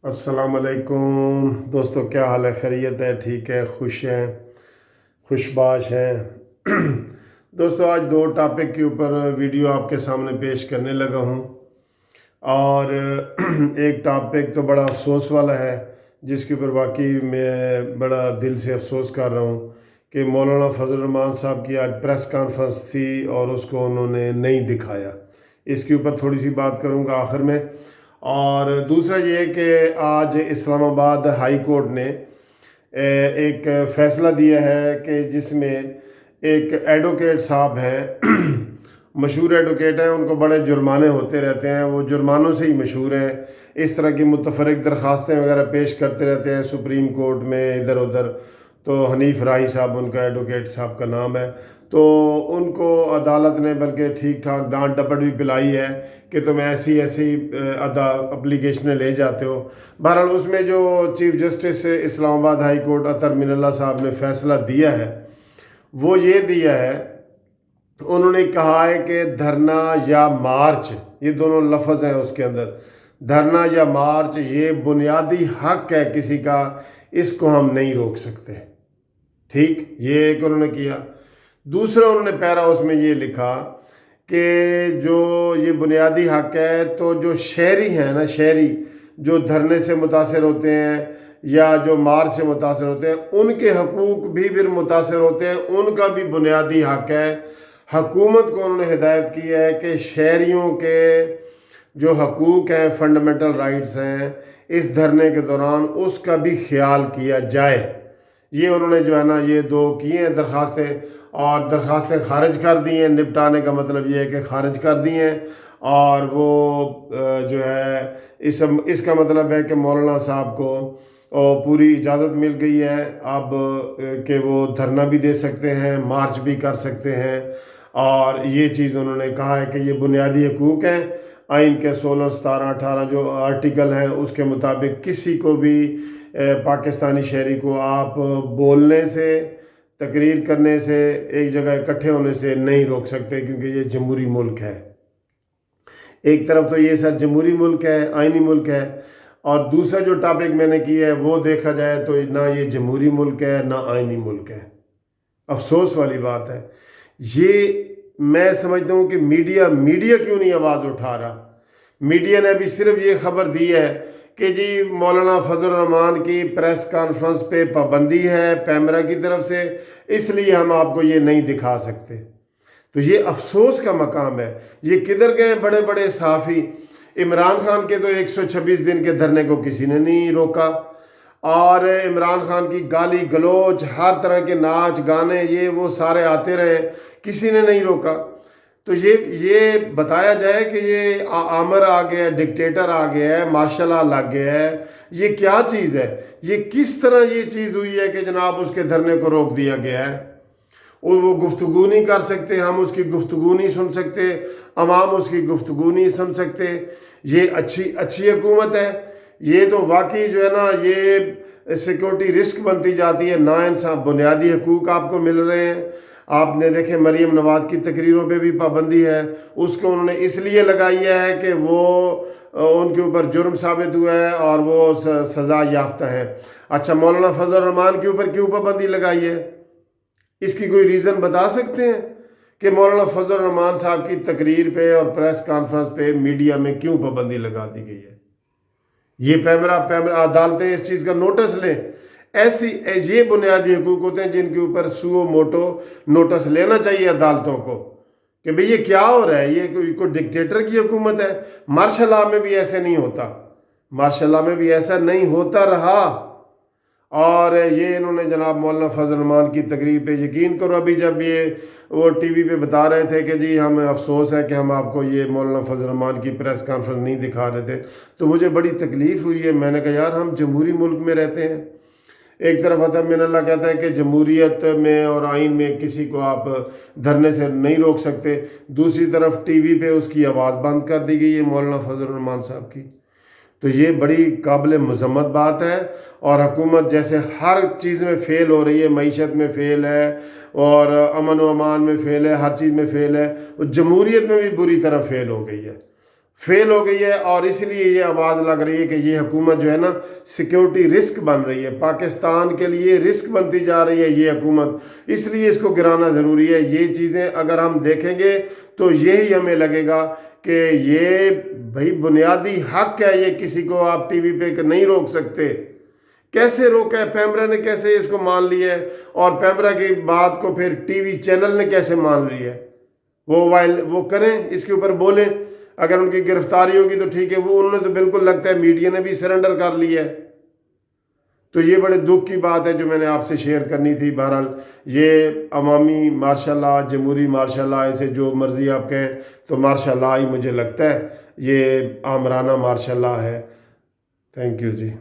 अस्सलाम वालेकुम दोस्तों, क्या हाल है? खैरियत है? ठीक है? खुश हैं? खुशबाश हैं? दोस्तों, आज दो टॉपिक के ऊपर वीडियो आपके सामने पेश करने लगा हूँ। और एक टॉपिक तो बड़ा अफसोस वाला है, जिसके ऊपर वाकई मैं बड़ा दिल से अफसोस कर रहा हूँ कि मौलाना फजल रहमान साहब की आज प्रेस कॉन्फ्रेंस थी और उसको उन्होंने नहीं दिखाया। इसके ऊपर थोड़ी सी बात करूँगा आखिर में। और दूसरा ये कि आज इस्लामाबाद हाई कोर्ट ने एक फ़ैसला दिया है कि जिसमें एक एडवोकेट साहब हैं मशहूर एडवोकेट हैं, उनको बड़े जुर्माने होते रहते हैं, वो जुर्मानों से ही मशहूर हैं। इस तरह की मुतफरक दरख्वास्तें वगैरह पेश करते रहते हैं सुप्रीम कोर्ट में इधर उधर। तो हनीफ राही साहब उनका एडवोकेट साहब का नाम है। तो उनको अदालत ने बल्कि ठीक ठाक डांट डपट भी पिलाई है कि तुम ऐसी ऐसी अप्लीकेशनें ले जाते हो। बहरहाल उसमें जो chief justice Islamabad high court Athar Minallah साहब ने फ़ैसला दिया है वो ये दिया है, उन्होंने कहा है कि धरना या मार्च, ये दोनों लफ्ज़ हैं उसके अंदर, धरना या मार्च ये बुनियादी हक है किसी का, इसको हम नहीं रोक सकते। ठीक, ये एक उन्होंने किया। दूसरा उन्होंने पैरा उसमें ये लिखा कि जो ये बुनियादी हक है, तो जो शहरी हैं ना, शहरी जो धरने से मुतासर होते हैं या जो मार्च से मुतासर होते हैं, उनके हकूक़ भी फिर मुतासर होते हैं, उनका भी बुनियादी हक है। हुकूमत को उन्होंने हिदायत की है कि शहरियों के जो हकूक़ हैं, फंडामेंटल राइट्स हैं, इस धरने के दौरान उसका भी ख्याल किया जाए। ये उन्होंने जो है ना ये दो किए हैं दरख्वास्तें, और दरख्वास्तें खारिज कर दी हैं। निपटाने का मतलब ये है कि खारिज कर दी हैं। और वो जो है इसका मतलब है कि मौलाना साहब को पूरी इजाज़त मिल गई है अब कि वो धरना भी दे सकते हैं, मार्च भी कर सकते हैं। और ये चीज़ उन्होंने कहा है कि ये बुनियादी हकूक़ हैं। आइन के 16, 17, 18 जो आर्टिकल हैं उसके मुताबिक किसी को भी पाकिस्तानी शहरी को आप बोलने से, तकरीर करने से, एक जगह इकट्ठे होने से नहीं रोक सकते, क्योंकि ये जमहूरी मुल्क है। एक तरफ तो ये सर जमहूरी मुल्क है, आइनी मुल्क है, और दूसरा जो टॉपिक मैंने किया है वो देखा जाए तो ना ये जमहूरी मुल्क है ना आइनी मुल्क है। अफसोस वाली बात है। ये मैं समझता हूँ कि मीडिया क्यों नहीं आवाज़ उठा रहा। मीडिया ने अभी सिर्फ ये खबर दी है कि जी मौलाना फजल रहमान की प्रेस कॉन्फ्रेंस पे पाबंदी है पैमरा की तरफ से, इसलिए हम आपको ये नहीं दिखा सकते। तो ये अफसोस का मकाम है। ये किधर गए बड़े बड़े सहाफ़ी? इमरान खान के तो 126 दिन के धरने को किसी ने नहीं रोका, और इमरान खान की गाली गलोच, हर तरह के नाच गाने ये वो सारे आते रहे, किसी ने नहीं रोका। तो ये बताया जाए कि ये आमर आ गया, डिक्टेटर आ गया है, मार्शल लॉ लग गया है, ये क्या चीज़ है? ये किस तरह ये चीज़ हुई है कि जनाब उसके धरने को रोक दिया गया है? और वो गुफ्तगू नहीं कर सकते, हम उसकी गुफ्तगू नहीं सुन सकते, अवाम उसकी गुफ्तगू नहीं सुन सकते। ये अच्छी हुकूमत है? ये तो वाकई जो है ना ये सिक्योरिटी रिस्क बनती जाती है। नाइंसाफ बुनियादी हकूक़ आपको मिल रहे हैं। आपने देखे मरीम नवाज़ की तकरीरों पे भी पाबंदी है, उसको उन्होंने इसलिए लगाई है कि वो उनके ऊपर जुर्म साबित हुआ है और वो सज़ा याफ्ता है। अच्छा, मौलाना फजल रहमान के ऊपर क्यों पाबंदी लगाई है? इसकी कोई रीज़न बता सकते हैं कि मौलाना फजल रहमान साहब की तकरीर पे और प्रेस कॉन्फ्रेंस पे मीडिया में क्यों पाबंदी लगा दी गई है? ये पैमरा अदालतें इस चीज़ का नोटिस लें। ऐसी ये बुनियादी हकूक़ होते हैं जिनके ऊपर सुओ मोटो नोटिस लेना चाहिए अदालतों को कि भाई ये क्या हो रहा है, ये कोई डिक्टेटर की हुकूमत है। मार्शल लॉ में भी ऐसे नहीं होता, मार्शल लॉ में भी ऐसा नहीं होता रहा। और ये इन्होंने जनाब मौलाना फजल रहमान की तकरीर पे, यकीन करो अभी जब ये वो टीवी पे बता रहे थे कि जी हमें अफसोस है कि हम आपको ये मौलाना फजल रहमान की प्रेस कॉन्फ्रेंस नहीं दिखा रहे थे, तो मुझे बड़ी तकलीफ़ हुई है। मैंने कहा यार हम जमहूरी मुल्क में रहते हैं। एक तरफ अतर मिनल्ला कहता है कि जमहूरियत में और आइन में किसी को आप धरने से नहीं रोक सकते, दूसरी तरफ टीवी पे उसकी आवाज़ बंद कर दी गई है मौलाना फजल रहमान साहब की। तो ये बड़ी काबिल मज़म्मत बात है। और हुकूमत जैसे हर चीज़ में फ़ेल हो रही है, मईशत में फ़ेल है और अमन व अमान में फ़ेल है, हर चीज़ में फ़ेल है, और जमहूरियत में भी बुरी तरह फ़ेल हो गई है। फेल हो गई है, और इसलिए ये आवाज़ लग रही है कि ये हुकूमत जो है ना सिक्योरिटी रिस्क बन रही है, पाकिस्तान के लिए रिस्क बनती जा रही है ये हुकूमत, इसलिए इसको गिराना ज़रूरी है। ये चीज़ें अगर हम देखेंगे तो यही हमें लगेगा कि ये भाई बुनियादी हक है, ये किसी को आप टीवी पे नहीं रोक सकते। कैसे रोका है? पैमरा ने कैसे इसको मान लिया है, और पैमरा की बात को फिर टीवी चैनल ने कैसे मान लिया है? वो करें, इसके ऊपर बोलें, अगर उनकी गिरफ्तारी होगी तो ठीक है। वो उन्होंने तो बिल्कुल लगता है मीडिया ने भी सरेंडर कर लिया है। तो ये बड़े दुख की बात है जो मैंने आपसे शेयर करनी थी। बहरहाल ये अवामी मार्शल लॉ, जमहूरी मार्शल लॉ, ऐसे जो मर्जी आप कहें, तो मार्शल लॉ ही मुझे लगता है ये आमराना मार्शल लॉ है। Thank you ji.